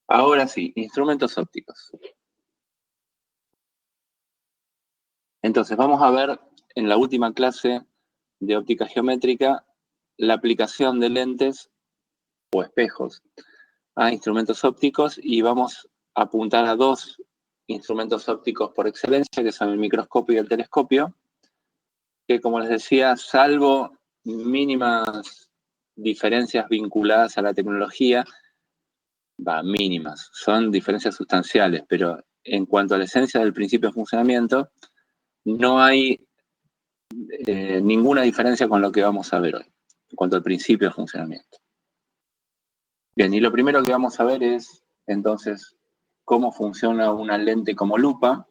Ahora sí, instrumentos ópticos. Entonces, vamos a ver en la última clase de óptica geométrica la aplicación de lentes o espejos a instrumentos ópticos y vamos a apuntar a dos instrumentos ópticos por excelencia, que son el microscopio y el telescopio, que como les decía, salvo mínimas diferencias vinculadas a la tecnología, mínimas, son diferencias sustanciales, pero en cuanto a la esencia del principio de funcionamiento, no hay ninguna diferencia con lo que vamos a ver hoy, en cuanto al principio de funcionamiento. Bien, y lo primero que vamos a ver es, entonces, cómo funciona una lente como lupa.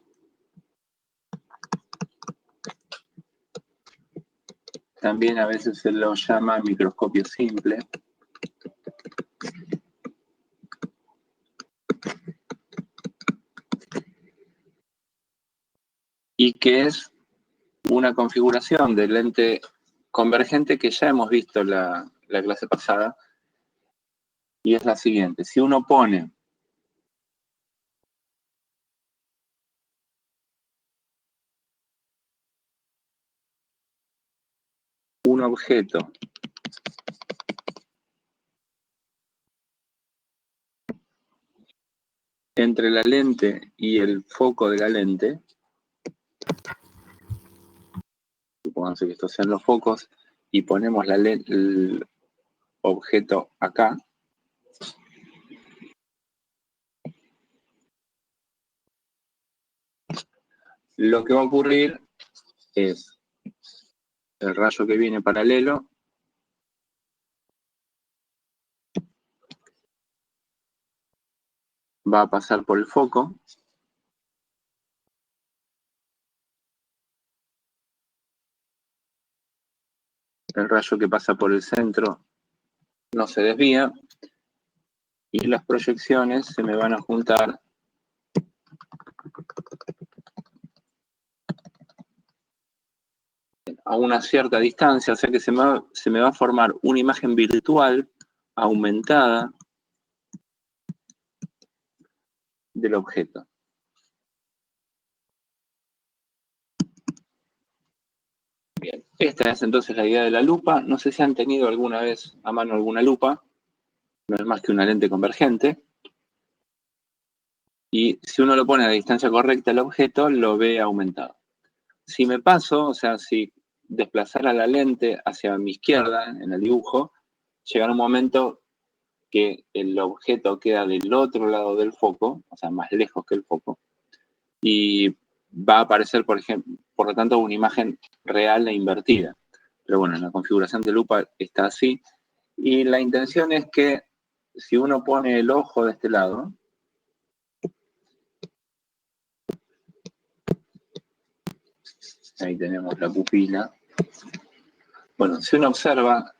También a veces se lo llama microscopio simple. Y que es una configuración de lente convergente que ya hemos visto la clase pasada, y es la siguiente. Si uno pone un objeto entre la lente y el foco de la lente, supongamos que estos sean los focos, y ponemos el objeto acá, lo que va a ocurrir es el rayo que viene paralelo va a pasar por el foco, el rayo que pasa por el centro no se desvía, y las proyecciones se me van a juntar a una cierta distancia, o sea que se me va a formar una imagen virtual aumentada del objeto. Bien, esta es entonces la idea de la lupa. No sé si han tenido alguna vez a mano alguna lupa, no es más que una lente convergente, y si uno lo pone a la distancia correcta el objeto, lo ve aumentado. Si me paso, o sea, si desplazara la lente hacia mi izquierda en el dibujo, llegará un momento que el objeto queda del otro lado del foco, o sea, más lejos que el foco, y va a aparecer, por ejemplo, por lo tanto, una imagen real e invertida. Pero bueno, en la configuración de lupa está así, y la intención es que si uno pone el ojo de este lado, ahí tenemos la pupila. Bueno, si uno observa,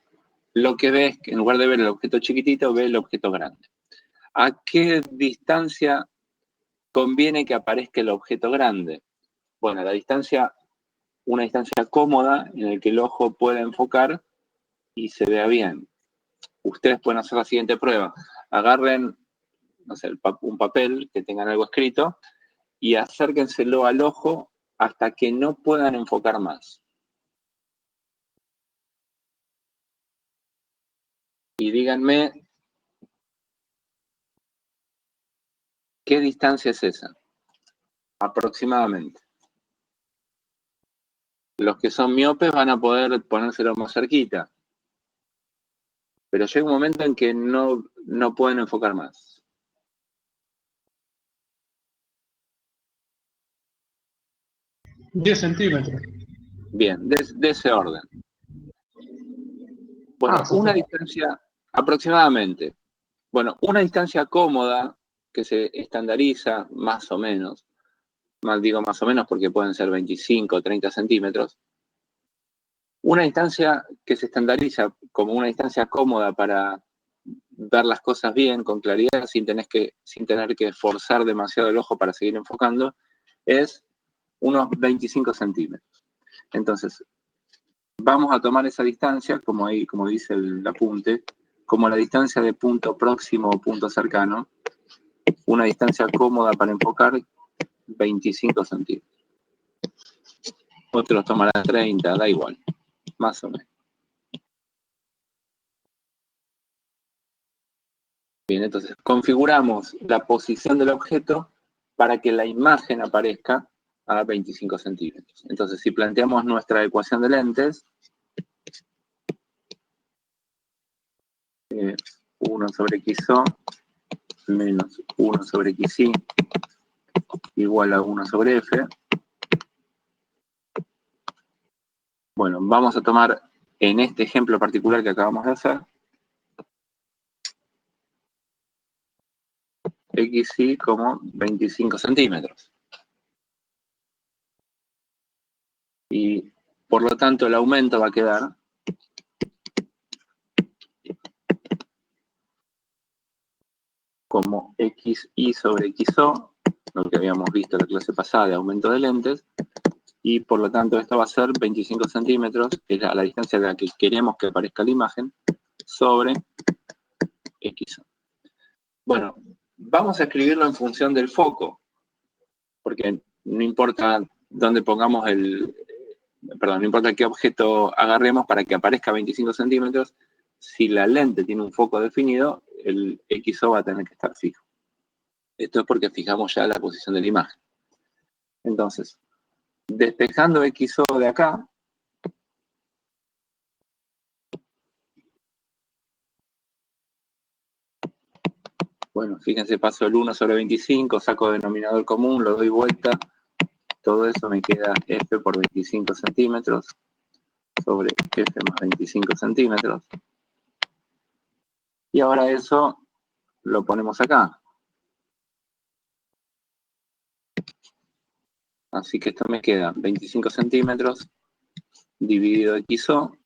lo que ve es que en lugar de ver el objeto chiquitito, ve el objeto grande. ¿A qué distancia conviene que aparezca el objeto grande? Bueno, la distancia, una distancia cómoda en la que el ojo pueda enfocar y se vea bien. Ustedes pueden hacer la siguiente prueba. Agarren, no sé, un papel que tengan algo escrito y acérquenselo al ojo hasta que no puedan enfocar más. Y díganme, ¿qué distancia es esa? Aproximadamente. Los que son miopes van a poder ponérselo más cerquita. Pero llega un momento en que no pueden enfocar más. 10 centímetros. Bien, de ese orden. Bueno, una distancia aproximadamente. Bueno, una distancia cómoda que se estandariza más o menos, digo más o menos porque pueden ser 25 o 30 centímetros, una distancia que se estandariza como una distancia cómoda para ver las cosas bien, con claridad, sin tener que forzar demasiado el ojo para seguir enfocando, es unos 25 centímetros. Entonces, vamos a tomar esa distancia, como dice el apunte, como la distancia de punto próximo o punto cercano, una distancia cómoda para enfocar, 25 centímetros. Otros tomarán 30, da igual, más o menos. Bien, entonces configuramos la posición del objeto para que la imagen aparezca a 25 centímetros. Entonces, si planteamos nuestra ecuación de lentes, 1 sobre XO menos 1 sobre XY igual a 1 sobre F. Bueno, vamos a tomar en este ejemplo particular que acabamos de hacer, XY como 25 centímetros. Y por lo tanto el aumento va a quedar como XY sobre XO, lo que habíamos visto en la clase pasada de aumento de lentes, y por lo tanto esto va a ser 25 centímetros, que es la distancia de la que queremos que aparezca la imagen, sobre XO. Bueno, vamos a escribirlo en función del foco, porque no importa dónde pongamos no importa qué objeto agarremos para que aparezca 25 centímetros, si la lente tiene un foco definido, el XO va a tener que estar fijo. Esto es porque fijamos ya la posición de la imagen. Entonces, despejando XO de acá, bueno, fíjense, paso el 1 sobre 25, saco denominador común, lo doy vuelta, todo eso me queda F por 25 centímetros sobre F más 25 centímetros. Y ahora eso lo ponemos acá. Así que esto me queda 25 centímetros dividido XO,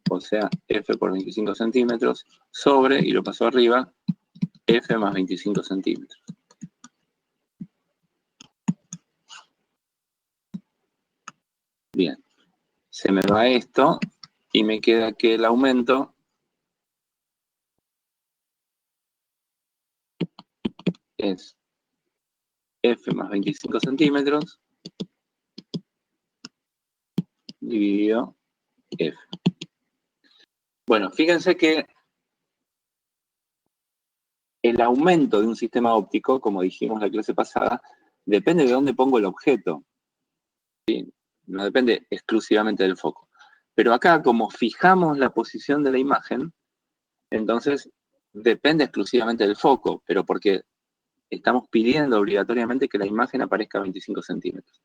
o sea, F por 25 centímetros, sobre, y lo paso arriba, F más 25 centímetros. Bien, se me va esto y me queda que el aumento es F más 25 centímetros dividido F. Bueno, fíjense que el aumento de un sistema óptico, como dijimos en la clase pasada, depende de dónde pongo el objeto. ¿Sí? No depende exclusivamente del foco. Pero acá, como fijamos la posición de la imagen, entonces depende exclusivamente del foco, pero porque estamos pidiendo obligatoriamente que la imagen aparezca a 25 centímetros.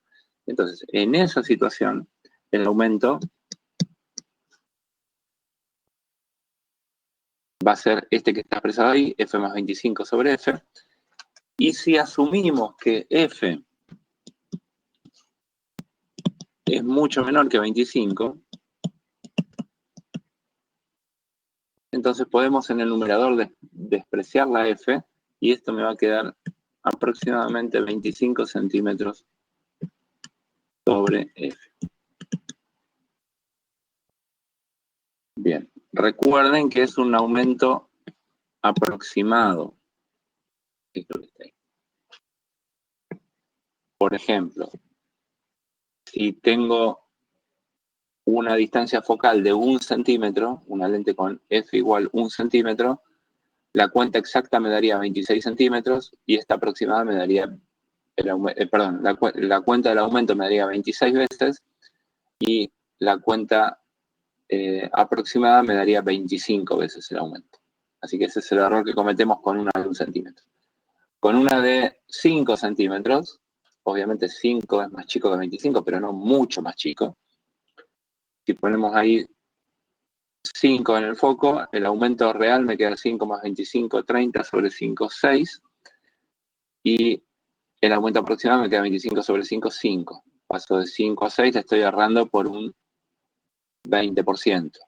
Entonces, en esa situación, el aumento va a ser este que está expresado ahí, F más 25 sobre F. Y si asumimos que F es mucho menor que 25, entonces podemos en el numerador despreciar la F y esto me va a quedar aproximadamente 25 centímetros sobre F. Bien, recuerden que es un aumento aproximado. Por ejemplo, si tengo una distancia focal de 1 centímetro, una lente con F igual 1 centímetro, la cuenta exacta me daría 26 centímetros y esta aproximada me daría, la cuenta del aumento me daría 26 veces y la cuenta aproximada me daría 25 veces el aumento. Así que ese es el error que cometemos con una de 1 centímetro. Con una de 5 centímetros, obviamente 5 es más chico que 25, pero no mucho más chico. Si ponemos ahí 5 en el foco, el aumento real me queda 5 más 25, 30 sobre 5, 6. Y el aumento aproximado me queda 25 sobre 5, 5. Paso de 5 a 6, estoy errando por un 20%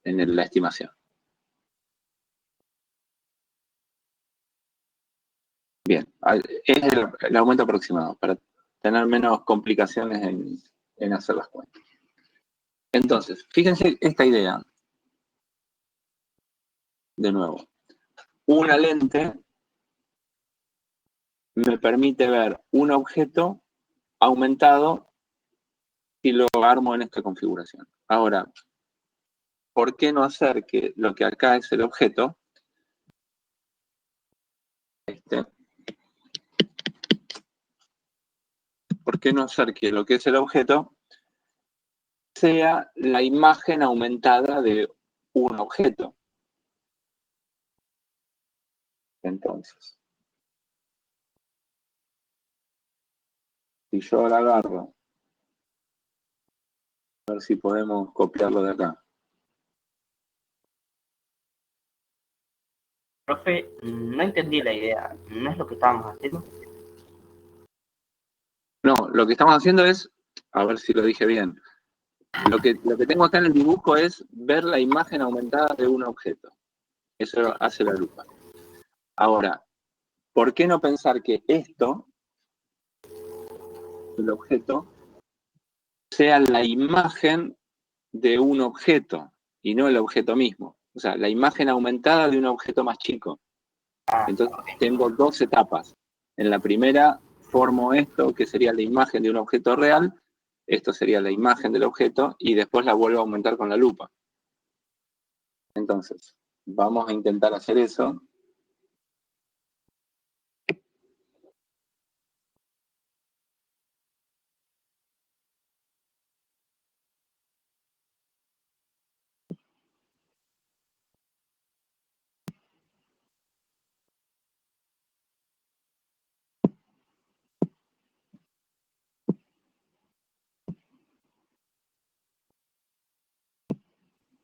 en la estimación. Bien, es el aumento aproximado, para tener menos complicaciones en hacer las cuentas. Entonces, fíjense esta idea, de nuevo. una lente me permite ver un objeto aumentado si lo armo en esta configuración. Ahora, ¿por qué no hacer que lo que acá es el objeto, ¿por qué no hacer que lo que es el objeto sea la imagen aumentada de un objeto? Entonces, si yo ahora agarro, a ver si podemos copiarlo de acá. Profe, no entendí la idea. ¿No es lo que estábamos haciendo? No, lo que estamos haciendo es, a ver si lo dije bien, lo que tengo acá en el dibujo es ver la imagen aumentada de un objeto. Eso hace la lupa. Ahora, ¿por qué no pensar que esto, el objeto, sea la imagen de un objeto y no el objeto mismo? O sea, la imagen aumentada de un objeto más chico. Entonces tengo dos etapas. En la primera formo esto, que sería la imagen de un objeto real. Esto sería la imagen del objeto y después la vuelvo a aumentar con la lupa. Entonces, vamos a intentar hacer eso.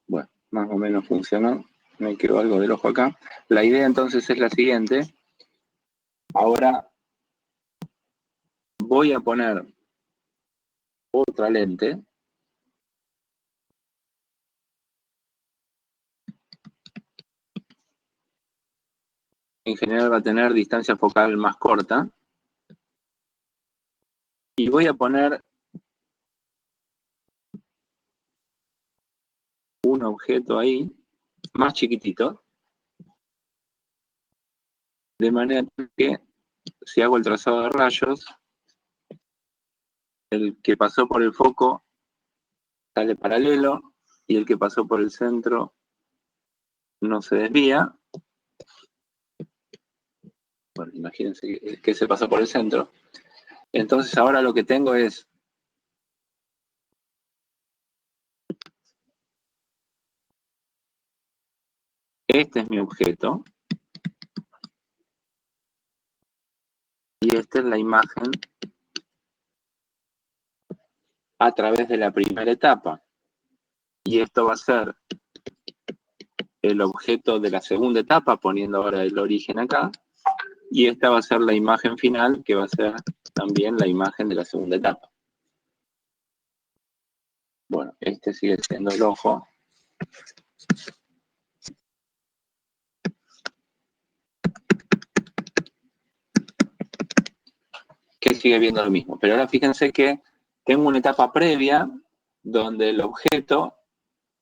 Bueno, más o menos funcionó. Me quedó algo del ojo acá. La idea entonces es la siguiente. Ahora voy a poner otra lente. En general va a tener distancia focal más corta. Y voy a poner un objeto ahí, más chiquitito, de manera que si hago el trazado de rayos, el que pasó por el foco sale paralelo y el que pasó por el centro no se desvía. Bueno, imagínense que se pasó por el centro. Entonces ahora lo que tengo es este es mi objeto y esta es la imagen a través de la primera etapa. Y esto va a ser el objeto de la segunda etapa, poniendo ahora el origen acá. Y esta va a ser la imagen final, que va a ser también la imagen de la segunda etapa. Bueno, este sigue siendo el ojo. Que sigue viendo lo mismo. Pero ahora fíjense que tengo una etapa previa donde el objeto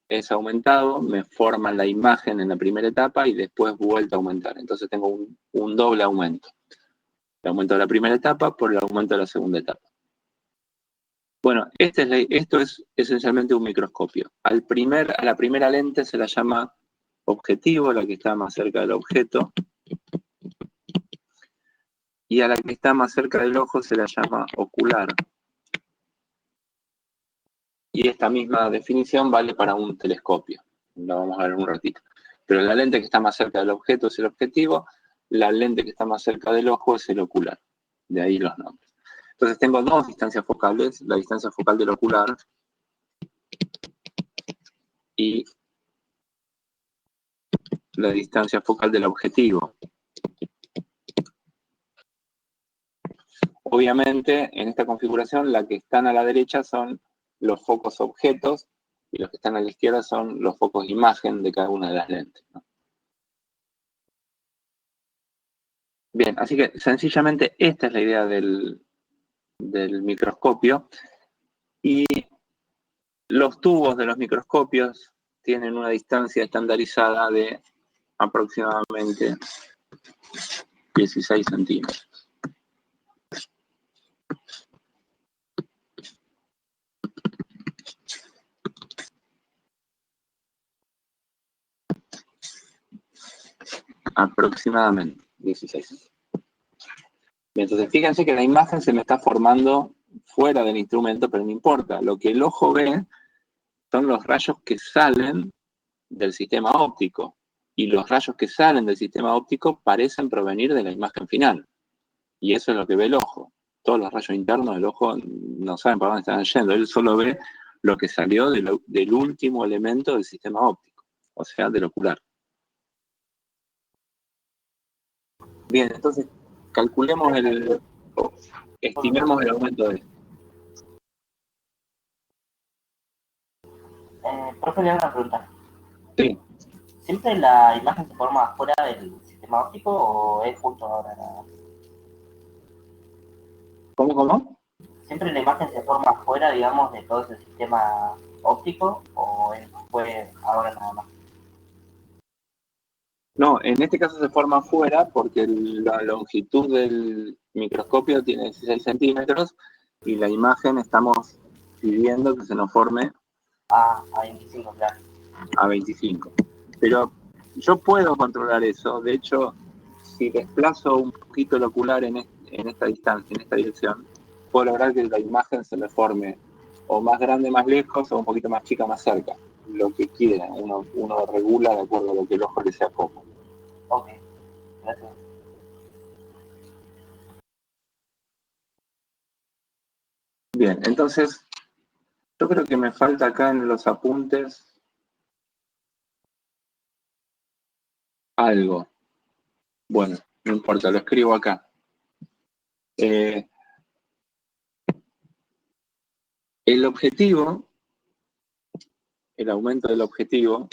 es aumentado, me forma la imagen en la primera etapa y después vuelve a aumentar. Entonces tengo un doble aumento. El aumento de la primera etapa por el aumento de la segunda etapa. Bueno, esto es esencialmente un microscopio. A la primera lente se la llama objetivo, la que está más cerca del objeto. Y a la que está más cerca del ojo se la llama ocular. Y esta misma definición vale para un telescopio. La vamos a ver en un ratito. Pero la lente que está más cerca del objeto es el objetivo, la lente que está más cerca del ojo es el ocular. De ahí los nombres. Entonces tengo dos distancias focales, la distancia focal del ocular y la distancia focal del objetivo. Obviamente, en esta configuración, la que están a la derecha son los focos objetos y los que están a la izquierda son los focos imagen de cada una de las lentes, ¿no? Bien, así que sencillamente esta es la idea del microscopio. Y los tubos de los microscopios tienen una distancia estandarizada de aproximadamente 16 centímetros. Aproximadamente 16. Entonces, fíjense que la imagen se me está formando fuera del instrumento, pero no importa. Lo que el ojo ve son los rayos que salen del sistema óptico. Y los rayos que salen del sistema óptico parecen provenir de la imagen final. Y eso es lo que ve el ojo. Todos los rayos internos del ojo no saben para dónde están yendo. Él solo ve lo que salió del último elemento del sistema óptico, o sea, del ocular. Bien, entonces calculemos estimemos el aumento de esto. Profe, le hago una pregunta. Sí. ¿Siempre la imagen se forma fuera del sistema óptico o es justo ahora? ¿Cómo? ¿Siempre la imagen se forma fuera, digamos, de todo ese sistema óptico o fue ahora nada más? No, en este caso se forma fuera porque la longitud del microscopio tiene 16 centímetros y la imagen estamos pidiendo que se nos forme a 25, claro. A 25. Pero yo puedo controlar eso. De hecho, si desplazo un poquito el ocular en esta distancia, en esta dirección, puedo lograr que la imagen se me forme o más grande más lejos o un poquito más chica más cerca. Lo que quiera. Uno regula de acuerdo a lo que el ojo le sea poco. Ok, gracias. Bien, entonces, yo creo que me falta acá en los apuntes algo. Bueno, no importa, lo escribo acá. El objetivo, el aumento del objetivo,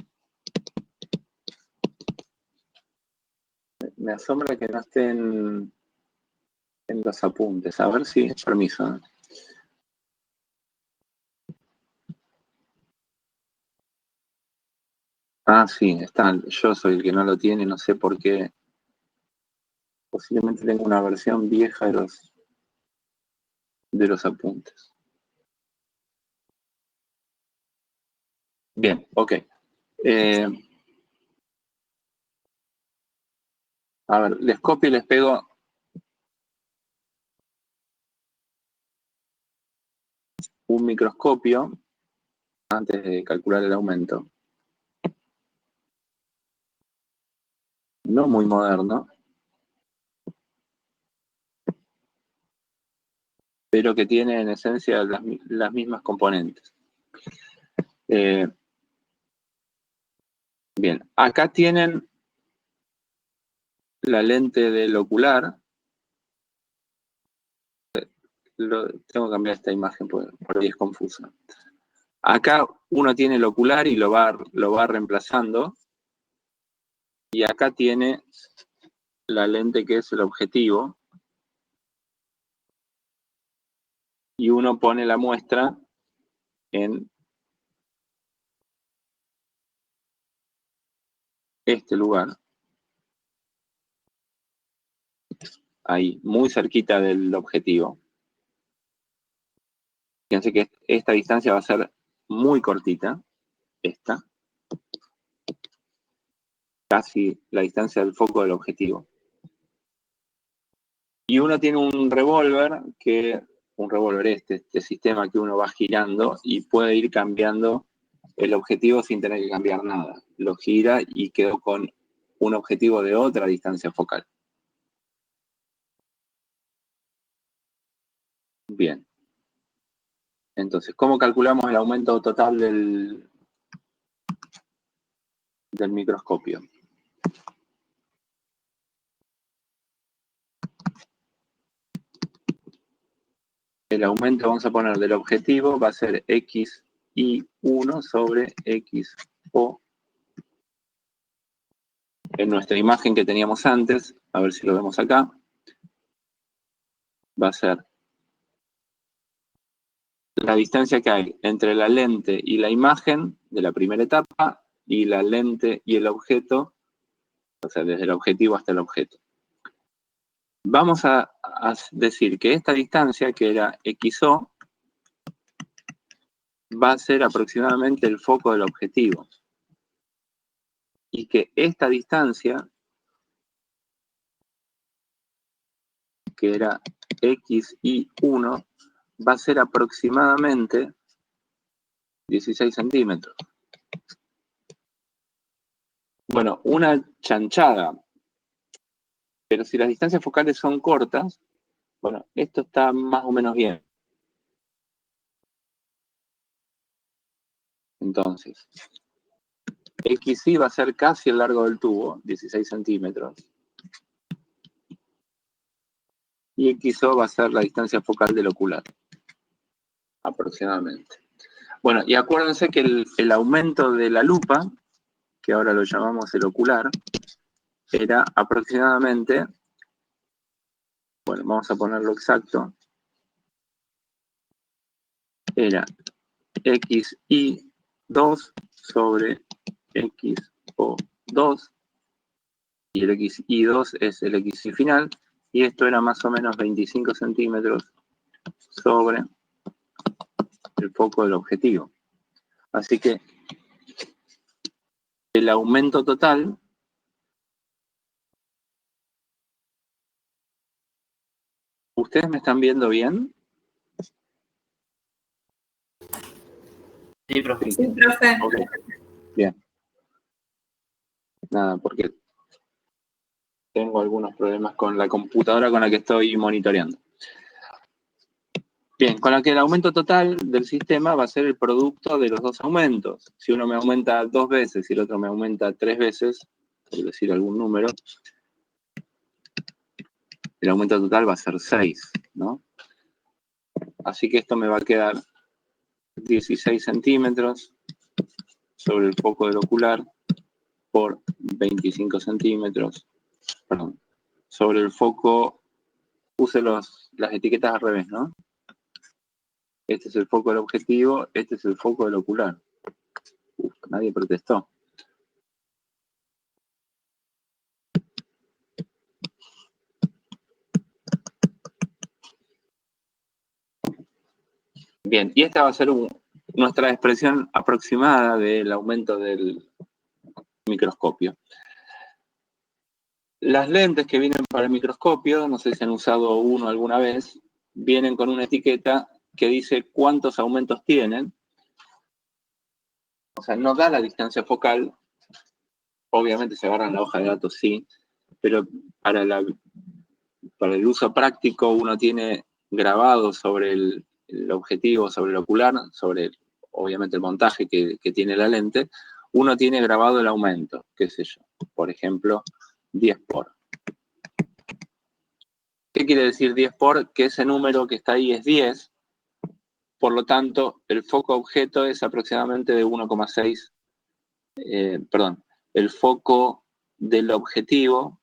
me asombra que no estén en los apuntes. A ver si, permiso. Ah, sí, están. Yo soy el que no lo tiene, no sé por qué. Posiblemente tengo una versión vieja de los apuntes. Bien, ok. A ver, les copio y les pego un microscopio antes de calcular el aumento. No muy moderno, pero que tiene en esencia las mismas componentes. Bien, acá tienen la lente del ocular. Tengo que cambiar esta imagen por ahí es confusa. Acá uno tiene el ocular y lo va reemplazando. Y acá tiene la lente que es el objetivo. Y uno pone la muestra en este lugar. Ahí, muy cerquita del objetivo. Fíjense que esta distancia va a ser muy cortita. Esta. Casi la distancia del foco del objetivo. Y uno tiene un revólver este sistema que uno va girando y puede ir cambiando el objetivo sin tener que cambiar nada. Lo gira y quedó con un objetivo de otra distancia focal. Bien. Entonces, ¿cómo calculamos el aumento total del microscopio? El aumento, vamos a poner del objetivo, va a ser XI1 sobre XO. En nuestra imagen que teníamos antes, a ver si lo vemos acá, va a ser la distancia que hay entre la lente y la imagen de la primera etapa y la lente y el objeto o sea, desde el objetivo hasta el objeto. Vamos a decir que esta distancia, que era XO, va a ser aproximadamente el foco del objetivo. Y que esta distancia, que era XY1, va a ser aproximadamente 16 centímetros. Bueno, una chanchada. Pero si las distancias focales son cortas, bueno, esto está más o menos bien. Entonces, XY va a ser casi el largo del tubo, 16 centímetros. Y XO va a ser la distancia focal del ocular, aproximadamente. Bueno, y acuérdense que el aumento de la lupa, que ahora lo llamamos el ocular, era aproximadamente, bueno, vamos a ponerlo exacto, era XY2 sobre XO2, y el XY2 es el XY final, y esto era más o menos 25 centímetros sobre el foco del objetivo. Así que el aumento total ¿ustedes me están viendo bien? Sí, profe. Sí, profe. Ok, bien. Nada, porque tengo algunos problemas con la computadora con la que estoy monitoreando. Bien, con la que el aumento total del sistema va a ser el producto de los dos aumentos. Si uno me aumenta 2 veces y el otro me aumenta 3 veces, por decir algún número, el aumento total va a ser 6, ¿no? Así que esto me va a quedar 16 centímetros sobre el foco del ocular por 25 centímetros, perdón, sobre el foco, puse las etiquetas al revés, ¿no? Este es el foco del objetivo, este es el foco del ocular. Uf, nadie protestó. Bien, y esta va a ser nuestra expresión aproximada del aumento del microscopio. Las lentes que vienen para el microscopio, no sé si han usado uno alguna vez, vienen con una etiqueta que dice cuántos aumentos tienen. O sea, no da la distancia focal, obviamente se agarran la hoja de datos, sí, pero para el uso práctico uno tiene grabado sobre el objetivo, sobre el ocular, sobre obviamente el montaje que tiene la lente, uno tiene grabado el aumento, qué sé yo, por ejemplo, 10 por. ¿Qué quiere decir 10 por? Que ese número que está ahí es 10, por lo tanto, el foco objeto es aproximadamente de 1,6, perdón, el foco del objetivo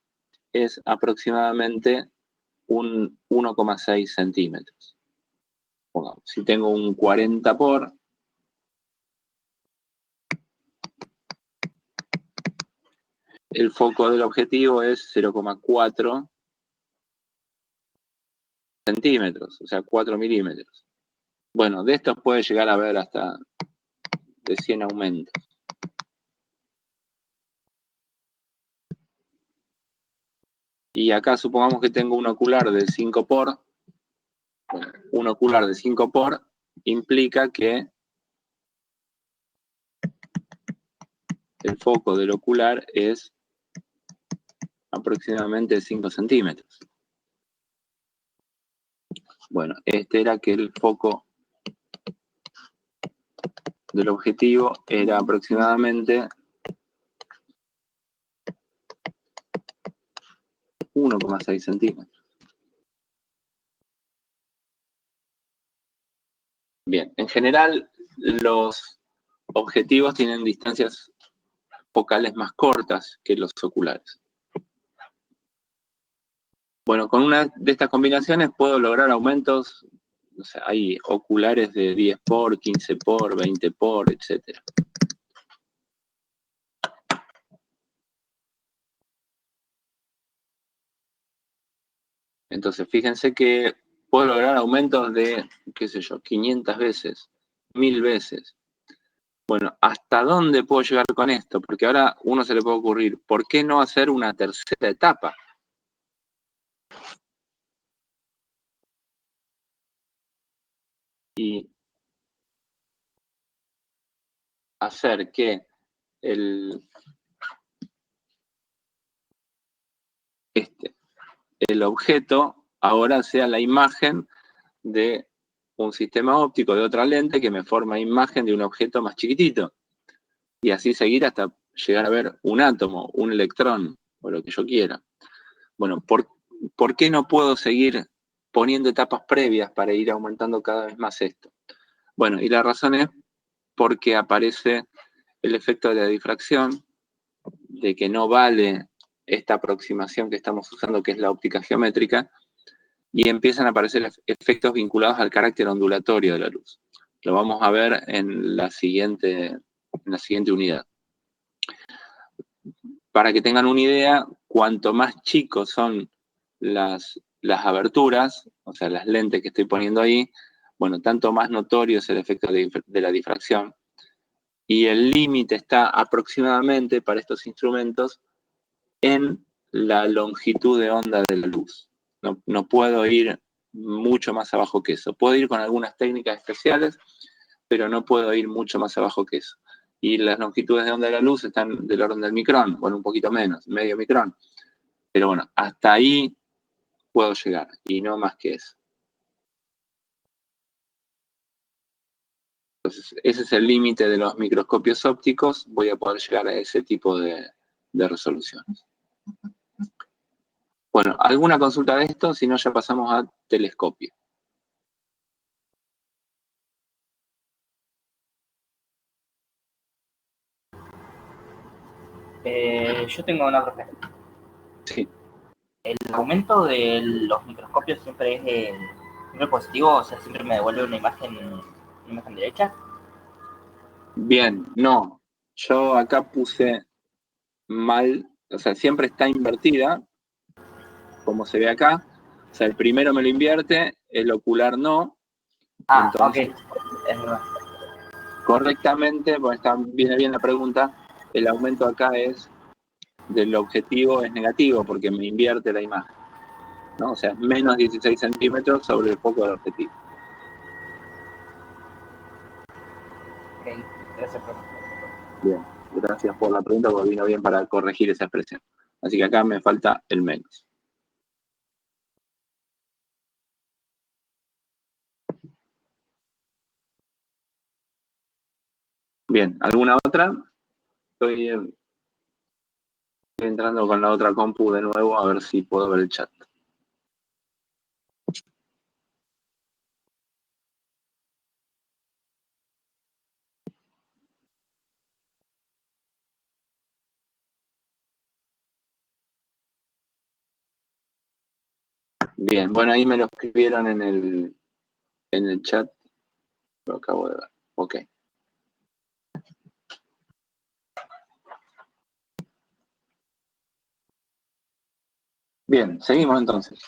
es aproximadamente un 1,6 centímetros. Bueno, si tengo un 40 por, el foco del objetivo es 0,4 centímetros, o sea, 4 milímetros. Bueno, de estos puede llegar a haber hasta de 100 aumentos. Y acá supongamos que tengo un ocular de 5 por. Bueno, un ocular de 5 por implica que el foco del ocular es aproximadamente 5 centímetros. Bueno, este era que el foco del objetivo era aproximadamente 1,6 centímetros. Bien, en general los objetivos tienen distancias focales más cortas que los oculares. Bueno, con una de estas combinaciones puedo lograr aumentos, o sea, hay oculares de 10 por, 15 por, 20 por, etc. Entonces, fíjense que puedo lograr aumentos de, qué sé yo, 500 veces, 1000 veces. Bueno, ¿hasta dónde puedo llegar con esto? Porque ahora uno se le puede ocurrir, ¿por qué no hacer una tercera etapa? Y hacer que el objeto ahora sea la imagen de un sistema óptico de otra lente que me forma imagen de un objeto más chiquitito. Y así seguir hasta llegar a ver un átomo, un electrón, o lo que yo quiera. Bueno, ¿por qué no puedo seguir poniendo etapas previas para ir aumentando cada vez más esto? Bueno, y la razón es porque aparece el efecto de la difracción, de que no vale esta aproximación que estamos usando, que es la óptica geométrica, y empiezan a aparecer efectos vinculados al carácter ondulatorio de la luz. Lo vamos a ver en la siguiente unidad. Para que tengan una idea, cuanto más chicos son las aberturas, o sea, las lentes que estoy poniendo ahí, bueno, tanto más notorio es el efecto de la difracción. Y el límite está aproximadamente para estos instrumentos en la longitud de onda de la luz. No puedo ir mucho más abajo que eso. Puedo ir con algunas técnicas especiales, pero no puedo ir mucho más abajo que eso. Y las longitudes de onda de la luz están del orden del micrón, bueno, un poquito menos, medio micrón. Pero bueno, hasta ahí puedo llegar, y no más que eso. Entonces, ese es el límite de los microscopios ópticos. Voy a poder llegar a ese tipo de resoluciones. Bueno, ¿alguna consulta de esto? Si no, ya pasamos a telescopio. Yo tengo una pregunta. Sí. ¿El aumento de los microscopios siempre es siempre positivo? O sea, ¿siempre me devuelve una imagen derecha? Bien, no. Yo acá puse mal, o sea, siempre está invertida, como se ve acá. O sea, el primero me lo invierte, el ocular no. Ah, Entonces, ok. Es verdad. correctamente, pues viene bien la pregunta, el aumento acá es del objetivo es negativo porque me invierte la imagen, ¿no? O sea, menos 16 centímetros sobre el foco del objetivo. Ok, gracias, profe. Bien, gracias por la pregunta porque vino bien para corregir esa expresión. Así que acá me falta el menos. Bien, ¿alguna otra? Estoy entrando con la otra compu de nuevo a ver si puedo ver el chat. Bien, bueno, ahí me lo escribieron en el chat. Lo acabo de ver. Ok. Bien, seguimos entonces.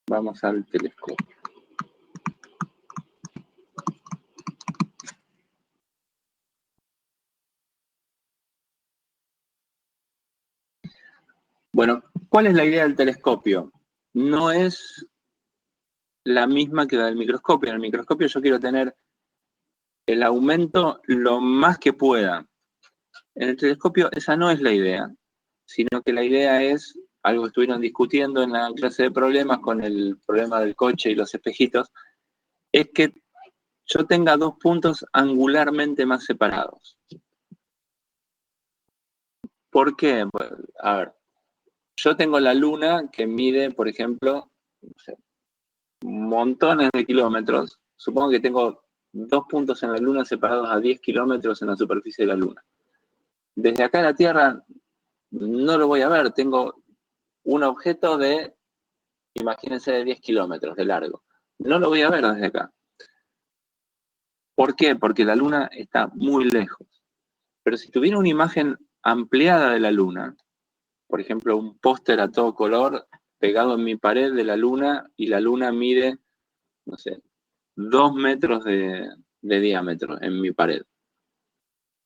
Vamos al telescopio. Bueno, ¿cuál es la idea del telescopio? No es la misma que la del microscopio. En el microscopio yo quiero tener el aumento lo más que pueda. En el telescopio esa no es la idea, sino que la idea es, algo que estuvieron discutiendo en la clase de problemas con el problema del coche y los espejitos, es que yo tenga dos puntos angularmente más separados. ¿Por qué? Pues, a ver, yo tengo la luna que mide, por ejemplo, no sé, montones de kilómetros. Supongo que tengo dos puntos en la luna separados a 10 kilómetros en la superficie de la luna. Desde acá a la Tierra no lo voy a ver. Tengo un objeto de, imagínense, de 10 kilómetros de largo. No lo voy a ver desde acá. ¿Por qué? Porque la Luna está muy lejos. Pero si tuviera una imagen ampliada de la Luna, por ejemplo, un póster a todo color pegado en mi pared de la Luna, y la Luna mide, no sé, 2 metros de diámetro en mi pared.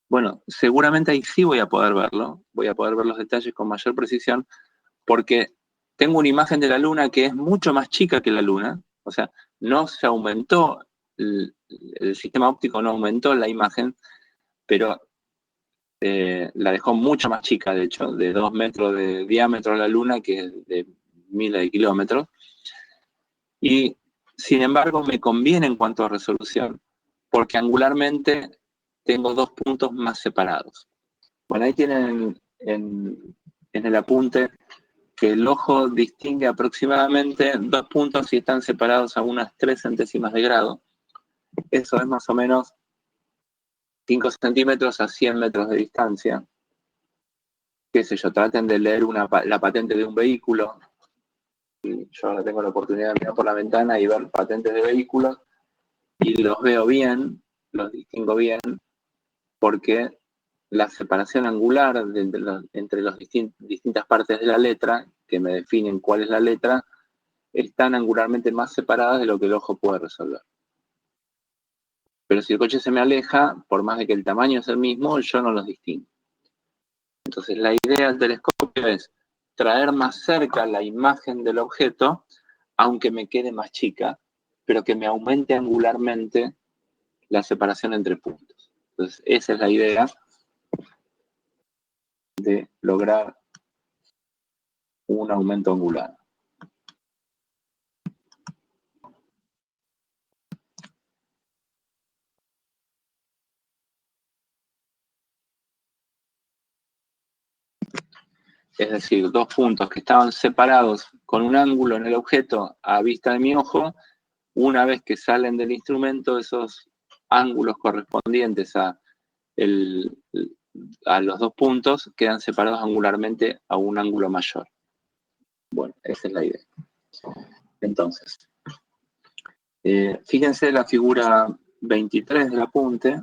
Bueno, seguramente ahí sí voy a poder verlo, voy a poder ver los detalles con mayor precisión, porque tengo una imagen de la Luna que es mucho más chica que la Luna, o sea, no se aumentó, el sistema óptico no aumentó la imagen, pero la dejó mucho más chica, de hecho, de 2 metros de diámetro la Luna, que es de miles de kilómetros, y sin embargo me conviene en cuanto a resolución, porque angularmente tengo 2 puntos más separados. Bueno, ahí tienen en el apunte que el ojo distingue aproximadamente 2 puntos si están separados a unas 3 centésimas de grado. Eso es más o menos 5 centímetros a 100 metros de distancia. Qué sé yo, traten de leer la patente de un vehículo. Yo ahora tengo la oportunidad de mirar por la ventana y ver patentes de vehículos, y los veo bien, los distingo bien, porque la separación angular entre las distintas partes de la letra, que me definen cuál es la letra, están angularmente más separadas de lo que el ojo puede resolver. Pero si el coche se me aleja, por más de que el tamaño es el mismo, yo no los distingo. Entonces la idea del telescopio es traer más cerca la imagen del objeto, aunque me quede más chica, pero que me aumente angularmente la separación entre puntos. Entonces esa es la idea de lograr un aumento angular. Es decir, 2 puntos que estaban separados con un ángulo en el objeto a vista de mi ojo, una vez que salen del instrumento, esos ángulos correspondientes a los 2 puntos quedan separados angularmente a un ángulo mayor. Bueno, esa es la idea. Entonces, fíjense la figura 23 del apunte.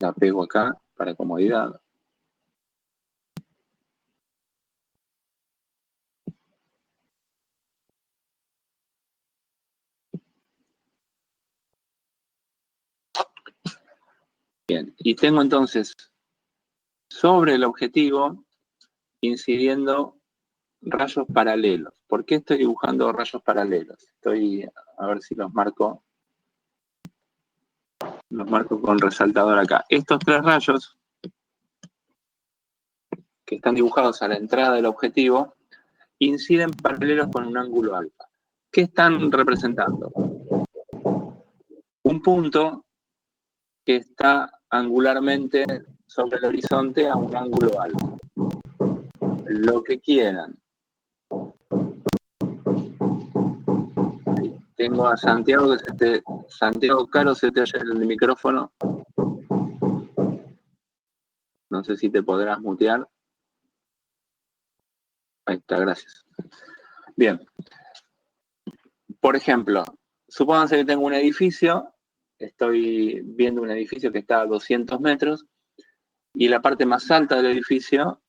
La pego acá para comodidad. Bien, y tengo entonces sobre el objetivo incidiendo rayos paralelos. ¿Por qué estoy dibujando rayos paralelos? A ver si los marco con resaltador acá. Estos 3 rayos que están dibujados a la entrada del objetivo inciden paralelos con un ángulo alfa. ¿Qué están representando? Un punto que está angularmente sobre el horizonte a un ángulo alfa. Lo que quieran. Tengo a Santiago, Santiago Caro, se te oye el micrófono. No sé si te podrás mutear. Ahí está, gracias. Bien. Por ejemplo, supónganse que tengo un edificio, estoy viendo un edificio que está a 200 metros, y la parte más alta del edificio,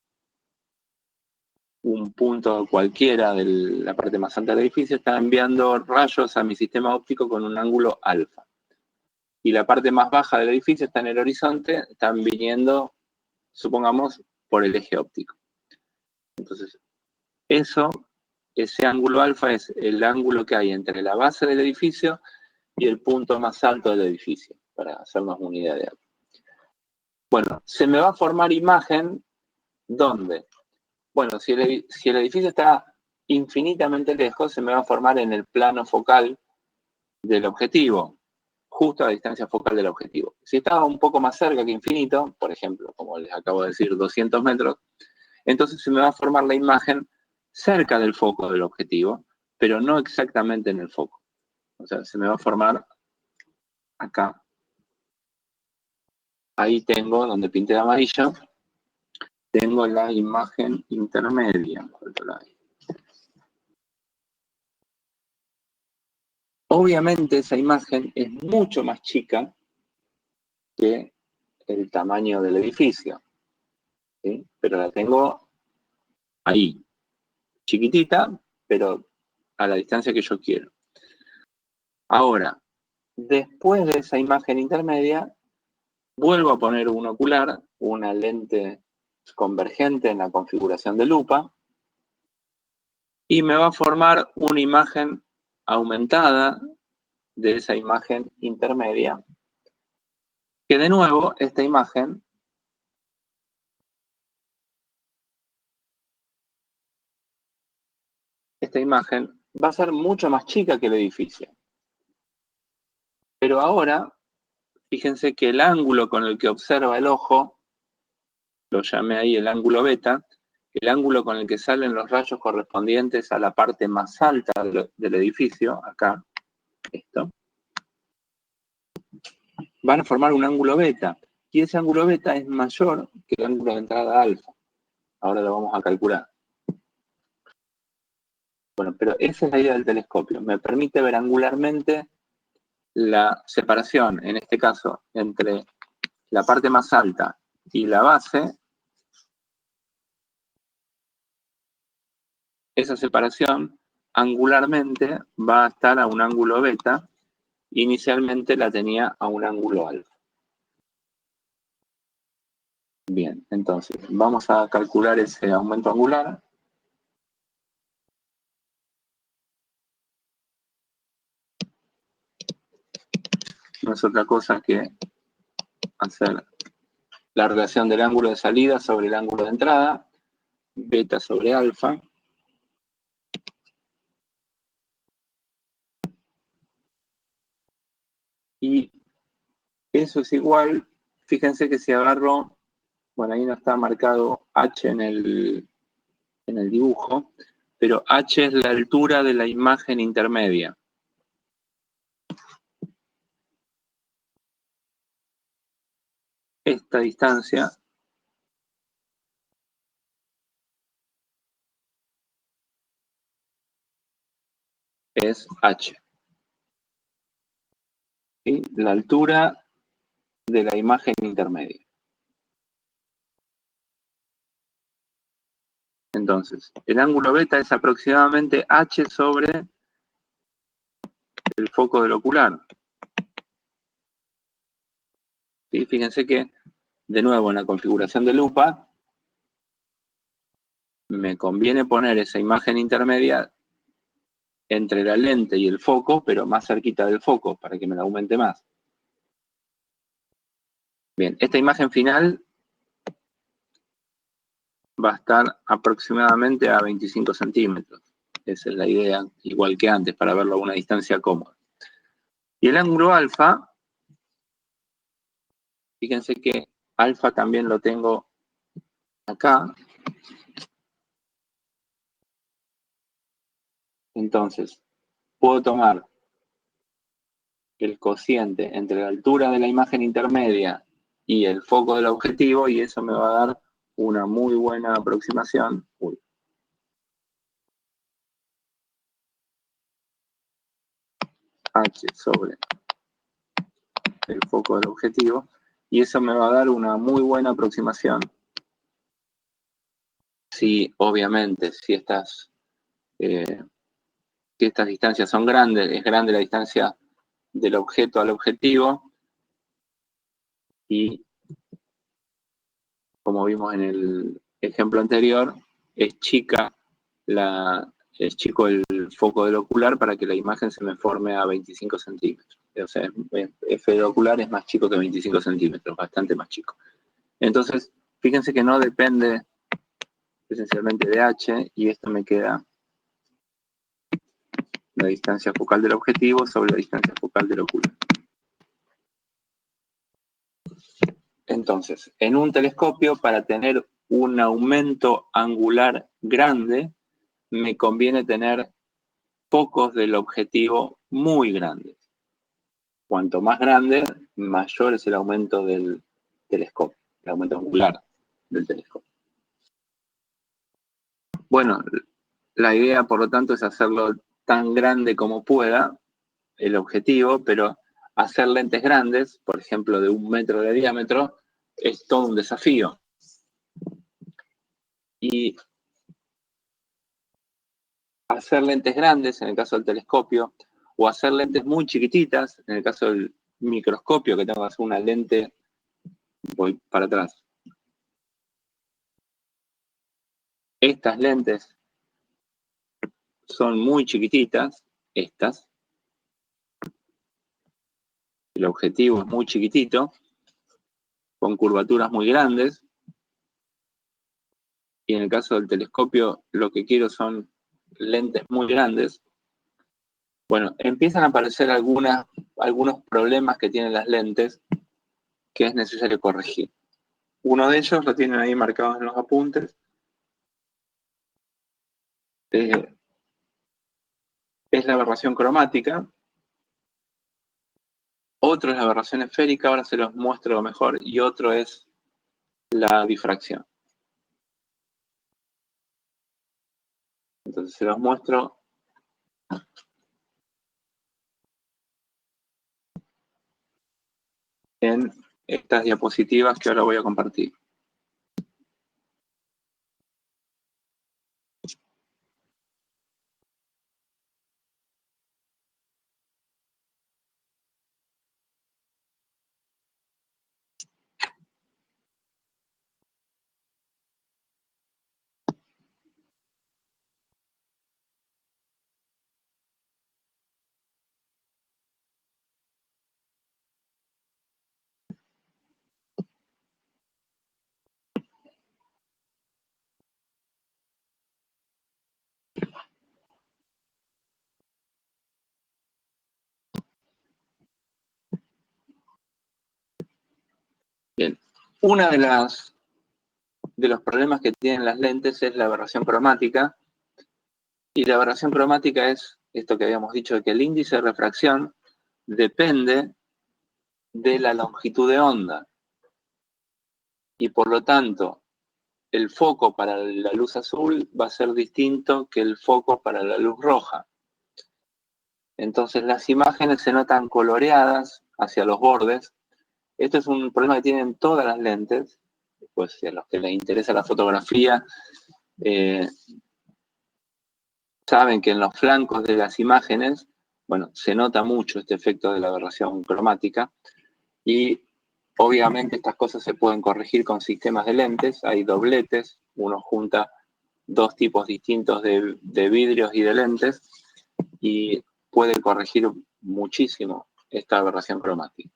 un punto cualquiera de la parte más alta del edificio, está enviando rayos a mi sistema óptico con un ángulo alfa. Y la parte más baja del edificio está en el horizonte, están viniendo, supongamos, por el eje óptico. Entonces, ese ángulo alfa es el ángulo que hay entre la base del edificio y el punto más alto del edificio, para hacernos una idea de algo. Bueno, se me va a formar imagen, ¿dónde? Bueno, si el edificio está infinitamente lejos, se me va a formar en el plano focal del objetivo, justo a la distancia focal del objetivo. Si está un poco más cerca que infinito, por ejemplo, como les acabo de decir, 200 metros, entonces se me va a formar la imagen cerca del foco del objetivo, pero no exactamente en el foco. O sea, se me va a formar acá. Ahí tengo, donde pinté de amarillo, tengo la imagen intermedia. Obviamente esa imagen es mucho más chica que el tamaño del edificio, ¿sí? Pero la tengo ahí, chiquitita, pero a la distancia que yo quiero. Ahora, después de esa imagen intermedia, vuelvo a poner un ocular, una lente convergente en la configuración de lupa, y me va a formar una imagen aumentada de esa imagen intermedia, que de nuevo, esta imagen va a ser mucho más chica que el edificio. Pero ahora, fíjense que el ángulo con el que observa el ojo, lo llamé ahí el ángulo beta, el ángulo con el que salen los rayos correspondientes a la parte más alta del edificio, acá, esto, van a formar un ángulo beta. Y ese ángulo beta es mayor que el ángulo de entrada alfa. Ahora lo vamos a calcular. Bueno, pero esa es la idea del telescopio. Me permite ver angularmente la separación, en este caso, entre la parte más alta y la base. Esa separación angularmente va a estar a un ángulo beta. Inicialmente la tenía a un ángulo alfa. Bien, entonces vamos a calcular ese aumento angular. No es otra cosa que hacer la relación del ángulo de salida sobre el ángulo de entrada, beta sobre alfa. Y eso es igual, fíjense que si agarro, bueno, ahí no está marcado H en el dibujo, pero H es la altura de la imagen intermedia. Esta distancia es H. ¿Sí? La altura de la imagen intermedia. Entonces, el ángulo beta es aproximadamente H sobre el foco del ocular. ¿Sí? Fíjense que, de nuevo, en la configuración de lupa, me conviene poner esa imagen intermedia entre la lente y el foco, pero más cerquita del foco, para que me la aumente más. Bien, esta imagen final va a estar aproximadamente a 25 centímetros. Esa es la idea, igual que antes, para verlo a una distancia cómoda. Y el ángulo alfa, fíjense que alfa también lo tengo acá. Entonces, puedo tomar el cociente entre la altura de la imagen intermedia y el foco del objetivo, y eso me va a dar una muy buena aproximación. H sobre el foco del objetivo, y eso me va a dar una muy buena aproximación. Si, obviamente, si estas distancias son grandes, es grande la distancia del objeto al objetivo, y como vimos en el ejemplo anterior, es chico el foco del ocular para que la imagen se me forme a 25 centímetros. O sea, F del ocular es más chico que 25 centímetros, bastante más chico. Entonces, fíjense que no depende esencialmente de H, y esto me queda la distancia focal del objetivo sobre la distancia focal del ocular. Entonces, en un telescopio, para tener un aumento angular grande, me conviene tener focos del objetivo muy grandes. Cuanto más grande, mayor es el aumento del telescopio, el aumento angular del telescopio. Bueno, la idea, por lo tanto, es hacerlo tan grande como pueda, el objetivo, pero hacer lentes grandes, por ejemplo, de 1 metro de diámetro, es todo un desafío. Y hacer lentes grandes, en el caso del telescopio, o hacer lentes muy chiquititas, en el caso del microscopio, que tengo que hacer una lente, voy para atrás. Estas lentes son muy chiquititas, estas. El objetivo es muy chiquitito, con curvaturas muy grandes. Y en el caso del telescopio, lo que quiero son lentes muy grandes. Bueno, empiezan a aparecer algunos problemas que tienen las lentes que es necesario corregir. Uno de ellos lo tienen ahí marcado en los apuntes. Es la aberración cromática. Otro es la aberración esférica, ahora se los muestro mejor, y otro es la difracción. Entonces se los muestro en estas diapositivas que ahora voy a compartir. Bien, una de los problemas que tienen las lentes es la aberración cromática. Y la aberración cromática es esto que habíamos dicho, de que el índice de refracción depende de la longitud de onda. Y por lo tanto, el foco para la luz azul va a ser distinto que el foco para la luz roja. Entonces las imágenes se notan coloreadas hacia los bordes. Esto es un problema que tienen todas las lentes. Pues si a los que les interesa la fotografía, saben que en los flancos de las imágenes, bueno, se nota mucho este efecto de la aberración cromática. Y obviamente estas cosas se pueden corregir con sistemas de lentes. Hay dobletes, uno junta dos tipos distintos de vidrios y de lentes y puede corregir muchísimo esta aberración cromática.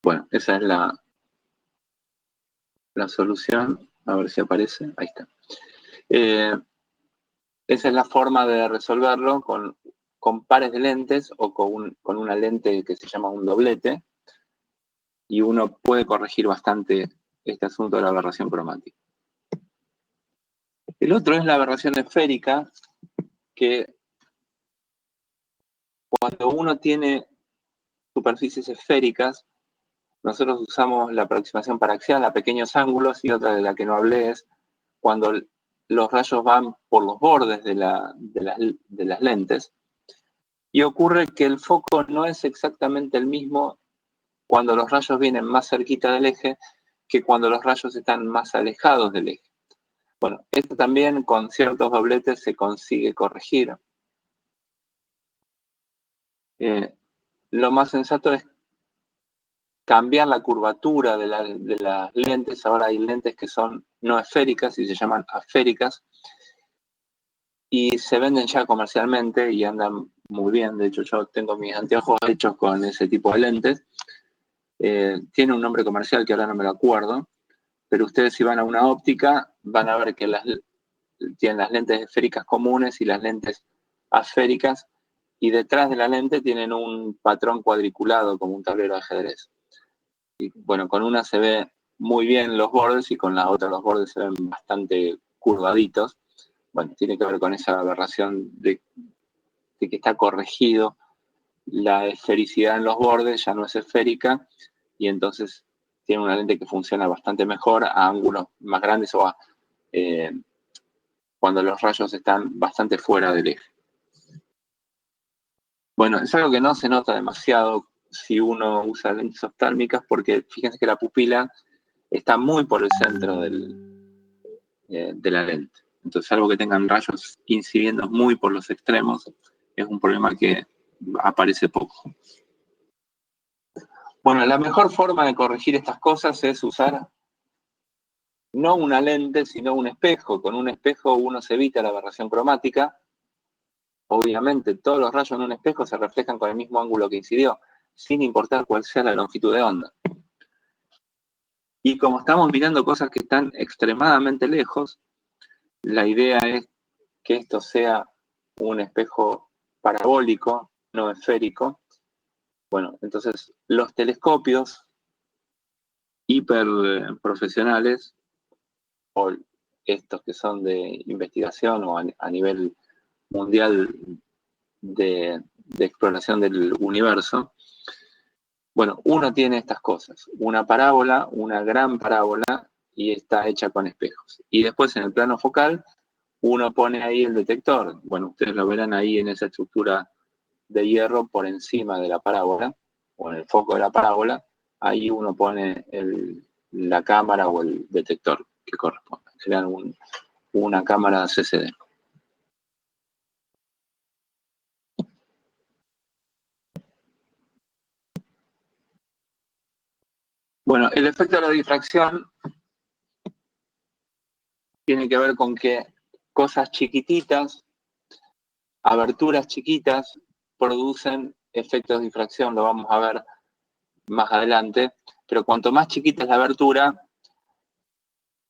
Bueno, esa es la solución. A ver si aparece. Ahí está. Esa es la forma de resolverlo con pares de lentes o con una lente que se llama un doblete. Y uno puede corregir bastante este asunto de la aberración cromática. El otro es la aberración esférica, que cuando uno tiene superficies esféricas, nosotros usamos la aproximación paraxial a pequeños ángulos, y otra de la que no hablé es cuando los rayos van por los bordes de las lentes, y ocurre que el foco no es exactamente el mismo cuando los rayos vienen más cerquita del eje que cuando los rayos están más alejados del eje. Bueno, esto también con ciertos dobletes se consigue corregir. Lo más sensato es cambiar la curvatura de las lentes. Ahora hay lentes que son no esféricas y se llaman asféricas y se venden ya comercialmente y andan muy bien. De hecho, yo tengo mis anteojos hechos con ese tipo de lentes. Tiene un nombre comercial que ahora no me lo acuerdo, pero ustedes si van a una óptica van a ver que tienen las lentes esféricas comunes y las lentes asféricas, y detrás de la lente tienen un patrón cuadriculado como un tablero de ajedrez. Y bueno, con una se ve muy bien los bordes y con la otra los bordes se ven bastante curvaditos. Bueno, tiene que ver con esa aberración de que está corregido la esfericidad en los bordes, ya no es esférica, y entonces tiene una lente que funciona bastante mejor a ángulos más grandes o cuando los rayos están bastante fuera del eje. Bueno, es algo que no se nota demasiado si uno usa lentes oftálmicas, porque fíjense que la pupila está muy por el centro de la lente. Entonces, salvo que tengan rayos incidiendo muy por los extremos, es un problema que aparece poco. Bueno, la mejor forma de corregir estas cosas es usar no una lente, sino un espejo. Con un espejo uno se evita la aberración cromática. Obviamente, todos los rayos en un espejo se reflejan con el mismo ángulo que incidió, sin importar cuál sea la longitud de onda. Y como estamos mirando cosas que están extremadamente lejos, la idea es que esto sea un espejo parabólico, no esférico. Bueno, entonces los telescopios hiper profesionales, o estos que son de investigación o a nivel mundial de exploración del universo, bueno, uno tiene estas cosas, una parábola, una gran parábola, y está hecha con espejos. Y después en el plano focal, uno pone ahí el detector. Bueno, ustedes lo verán ahí en esa estructura de hierro por encima de la parábola, o en el foco de la parábola, ahí uno pone la cámara o el detector que corresponde. Será una cámara CCD. Bueno, el efecto de la difracción tiene que ver con que cosas chiquititas, aberturas chiquitas, producen efectos de difracción, lo vamos a ver más adelante, pero cuanto más chiquita es la abertura,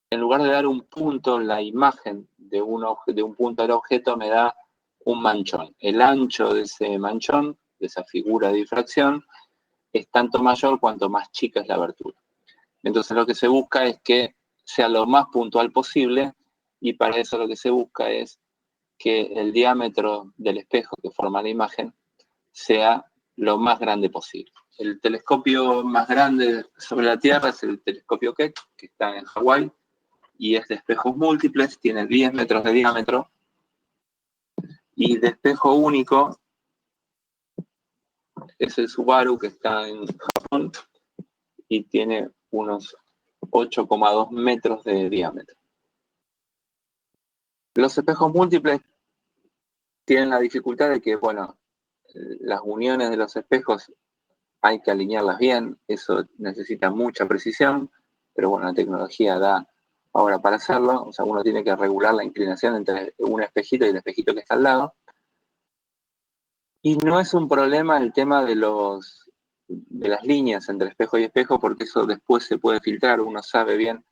en lugar de dar un punto, la imagen de un punto del objeto me da un manchón. El ancho de ese manchón, de esa figura de difracción, es tanto mayor cuanto más chica es la abertura. Entonces lo que se busca es que sea lo más puntual posible, y para eso lo que se busca es que el diámetro del espejo que forma la imagen sea lo más grande posible. El telescopio más grande sobre la Tierra es el telescopio Keck, que está en Hawái, y es de espejos múltiples, tiene 10 metros de diámetro, y de espejo único es el Subaru, que está en Japón, y tiene unos 8,2 metros de diámetro. Los espejos múltiples tienen la dificultad de que, bueno, las uniones de los espejos hay que alinearlas bien, eso necesita mucha precisión, pero bueno, la tecnología da ahora para hacerlo, o sea, uno tiene que regular la inclinación entre un espejito y el espejito que está al lado. Y no es un problema el tema de las líneas entre espejo y espejo, porque eso después se puede filtrar, uno sabe bien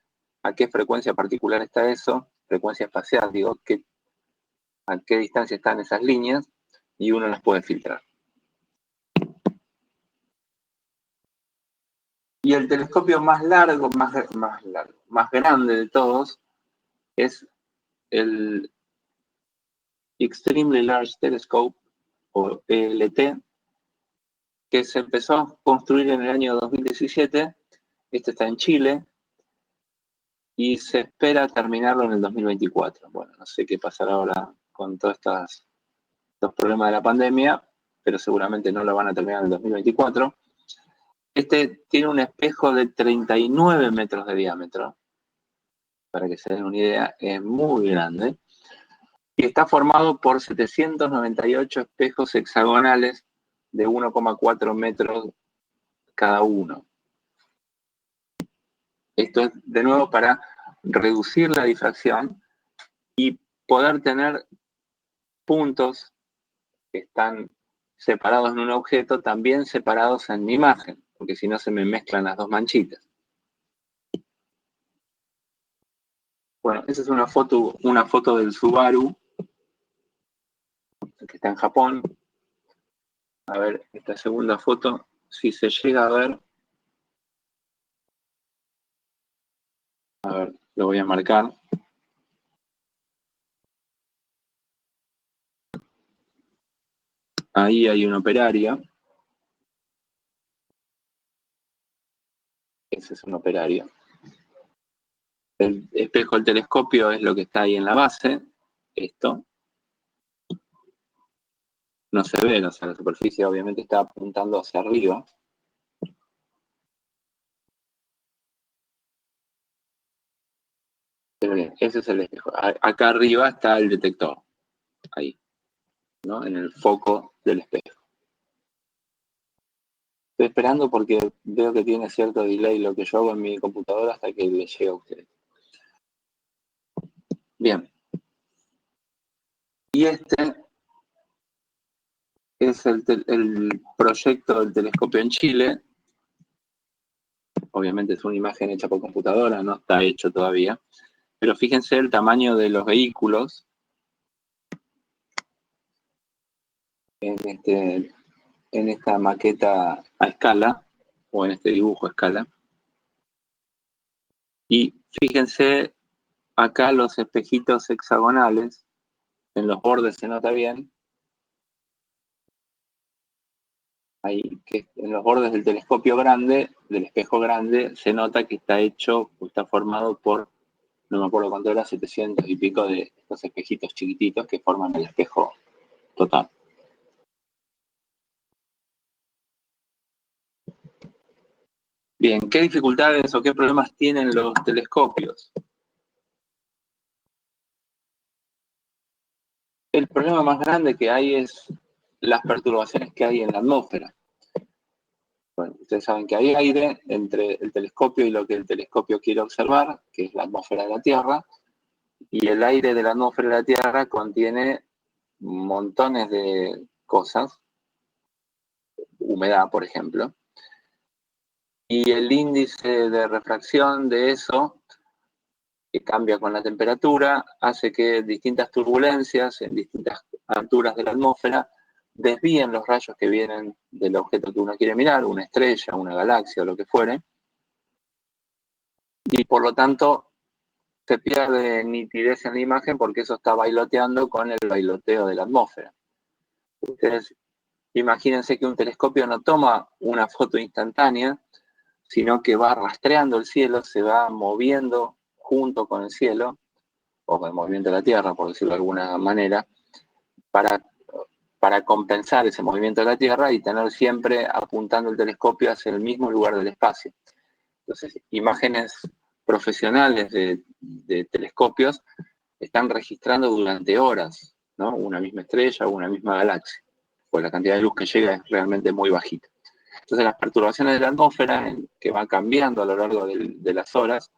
a qué frecuencia particular está eso, frecuencia espacial, digo, a qué distancia están esas líneas, y uno las puede filtrar. Y el telescopio más largo, más grande de todos, es el Extremely Large Telescope, o ELT, que se empezó a construir en el año 2017. Este está en Chile y se espera terminarlo en el 2024. Bueno, no sé qué pasará ahora con todos estos problemas de la pandemia, pero seguramente no lo van a terminar en el 2024. Este tiene un espejo de 39 metros de diámetro, para que se den una idea, es muy grande, y está formado por 798 espejos hexagonales de 1,4 metros cada uno. Esto es, de nuevo, para reducir la difracción y poder tener puntos que están separados en un objeto, también separados en mi imagen, porque si no se me mezclan las dos manchitas. Bueno, esa es una foto del Subaru, que está en Japón. A ver, esta segunda foto, si se llega a ver. A ver, lo voy a marcar. Ahí hay una operaria. ese es un operario. El espejo del telescopio es lo que está ahí en la base, esto. No se ve, o sea, la superficie obviamente está apuntando hacia arriba. Pero bien, ese es el espejo. Acá arriba está el detector, ahí, ¿no? En el foco del espejo. Estoy esperando porque veo que tiene cierto delay lo que yo hago en mi computadora hasta que le llegue a ustedes. Bien. Y este es el proyecto del telescopio en Chile. Obviamente es una imagen hecha por computadora, no está hecho todavía. Pero fíjense el tamaño de los vehículos en esta maqueta a escala, o en este dibujo a escala. Y fíjense acá los espejitos hexagonales, en los bordes se nota bien. Ahí, que en los bordes del telescopio grande, del espejo grande, se nota que está hecho, o está formado por, no me acuerdo cuánto era, 700 y pico de estos espejitos chiquititos que forman el espejo total. Bien, ¿qué dificultades o qué problemas tienen los telescopios? El problema más grande que hay es las perturbaciones que hay en la atmósfera. Bueno, ustedes saben que hay aire entre el telescopio y lo que el telescopio quiere observar, que es la atmósfera de la Tierra, y el aire de la atmósfera de la Tierra contiene montones de cosas, humedad, por ejemplo, y el índice de refracción de eso, que cambia con la temperatura, hace que distintas turbulencias en distintas alturas de la atmósfera desvíen los rayos que vienen del objeto que uno quiere mirar, una estrella, una galaxia o lo que fuere, y por lo tanto se pierde nitidez en la imagen porque eso está bailoteando con el bailoteo de la atmósfera. Ustedes imagínense que un telescopio no toma una foto instantánea, sino que va rastreando el cielo, se va moviendo junto con el cielo, o con el movimiento de la Tierra, por decirlo de alguna manera, para compensar ese movimiento de la Tierra y tener siempre apuntando el telescopio hacia el mismo lugar del espacio. Entonces, imágenes profesionales de telescopios están registrando durante horas, ¿no? Una misma estrella o una misma galaxia, pues la cantidad de luz que llega es realmente muy bajita. Entonces, las perturbaciones de la atmósfera, que van cambiando a lo largo de las horas,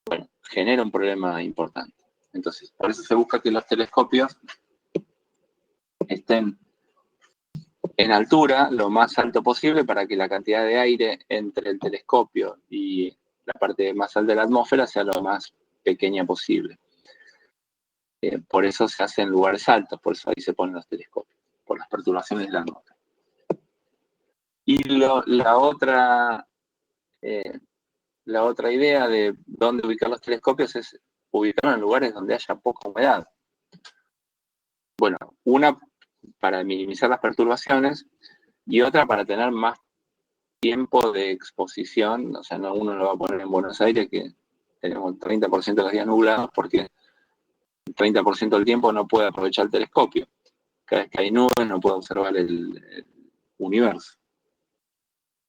bueno, genera un problema importante. Entonces, por eso se busca que los telescopios estén en altura lo más alto posible para que la cantidad de aire entre el telescopio y la parte más alta de la atmósfera sea lo más pequeña posible. Por eso se hace en lugares altos, por eso ahí se ponen los telescopios, por las perturbaciones de la atmósfera. Y la otra idea de dónde ubicar los telescopios es ubicarlos en lugares donde haya poca humedad. Bueno, una para minimizar las perturbaciones y otra para tener más tiempo de exposición. O sea, no, uno lo va a poner en Buenos Aires, que tenemos el 30% de los días nublados, porque el 30% del tiempo no puede aprovechar el telescopio. Cada vez que hay nubes no puede observar el universo,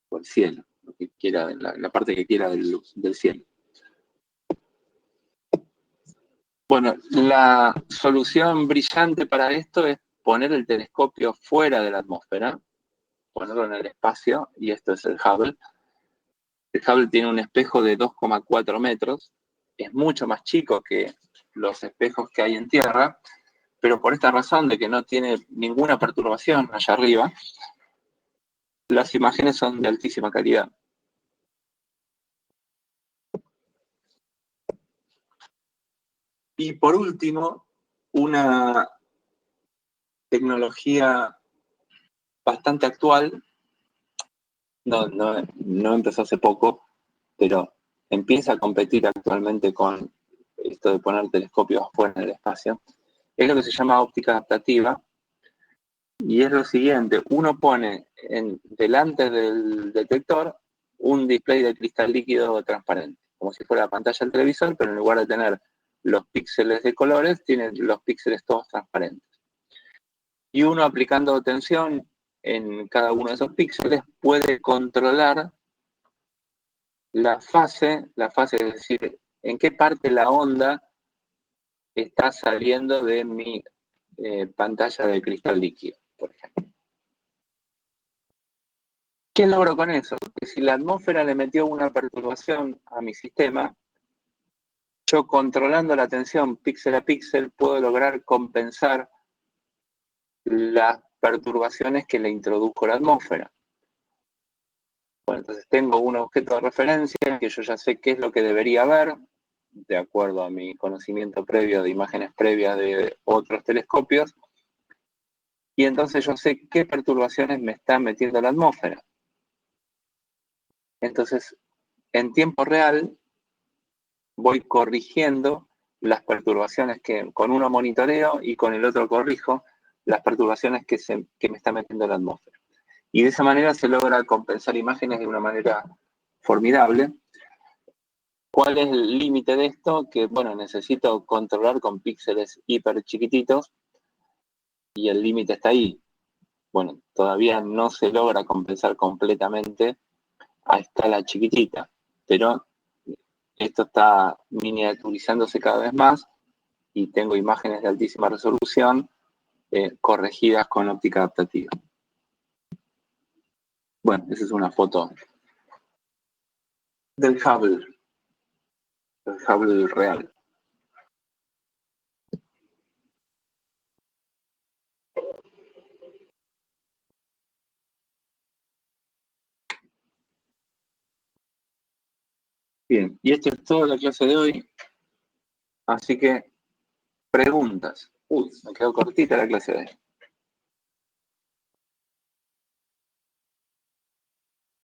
o el cielo, lo que quiera, la parte que quiera del cielo. Bueno, la solución brillante para esto es poner el telescopio fuera de la atmósfera, ponerlo en el espacio, y esto es el Hubble. El Hubble tiene un espejo de 2,4 metros, es mucho más chico que los espejos que hay en Tierra, pero por esta razón de que no tiene ninguna perturbación allá arriba, las imágenes son de altísima calidad. Y por último, una tecnología bastante actual, no empezó hace poco, pero empieza a competir actualmente con esto de poner telescopios afuera en el espacio, es lo que se llama óptica adaptativa, y es lo siguiente: uno pone delante del detector un display de cristal líquido transparente, como si fuera la pantalla del televisor, pero en lugar de tener los píxeles de colores, tiene los píxeles todos transparentes. Y uno aplicando tensión en cada uno de esos píxeles puede controlar la fase, es decir, en qué parte la onda está saliendo de mi pantalla de cristal líquido, por ejemplo. ¿Qué logro con eso? Que si la atmósfera le metió una perturbación a mi sistema, yo controlando la tensión píxel a píxel puedo lograr compensar las perturbaciones que le introdujo la atmósfera. Bueno, entonces tengo un objeto de referencia que yo ya sé qué es lo que debería ver, de acuerdo a mi conocimiento previo de imágenes previas de otros telescopios, y entonces yo sé qué perturbaciones me está metiendo la atmósfera. Entonces, en tiempo real, voy corrigiendo las perturbaciones que con uno monitoreo y con el otro corrijo las perturbaciones que me está metiendo la atmósfera. Y de esa manera se logra compensar imágenes de una manera formidable. ¿Cuál es el límite de esto? Que, bueno, necesito controlar con píxeles hiper chiquititos y el límite está ahí. Bueno, todavía no se logra compensar completamente a escala chiquitita, pero esto está miniaturizándose cada vez más y tengo imágenes de altísima resolución corregidas con óptica adaptativa. Bueno, esa es una foto del Hubble real. Bien, y esto es toda la clase de hoy. Así que, preguntas. Uy, me quedó cortita la clase de hoy.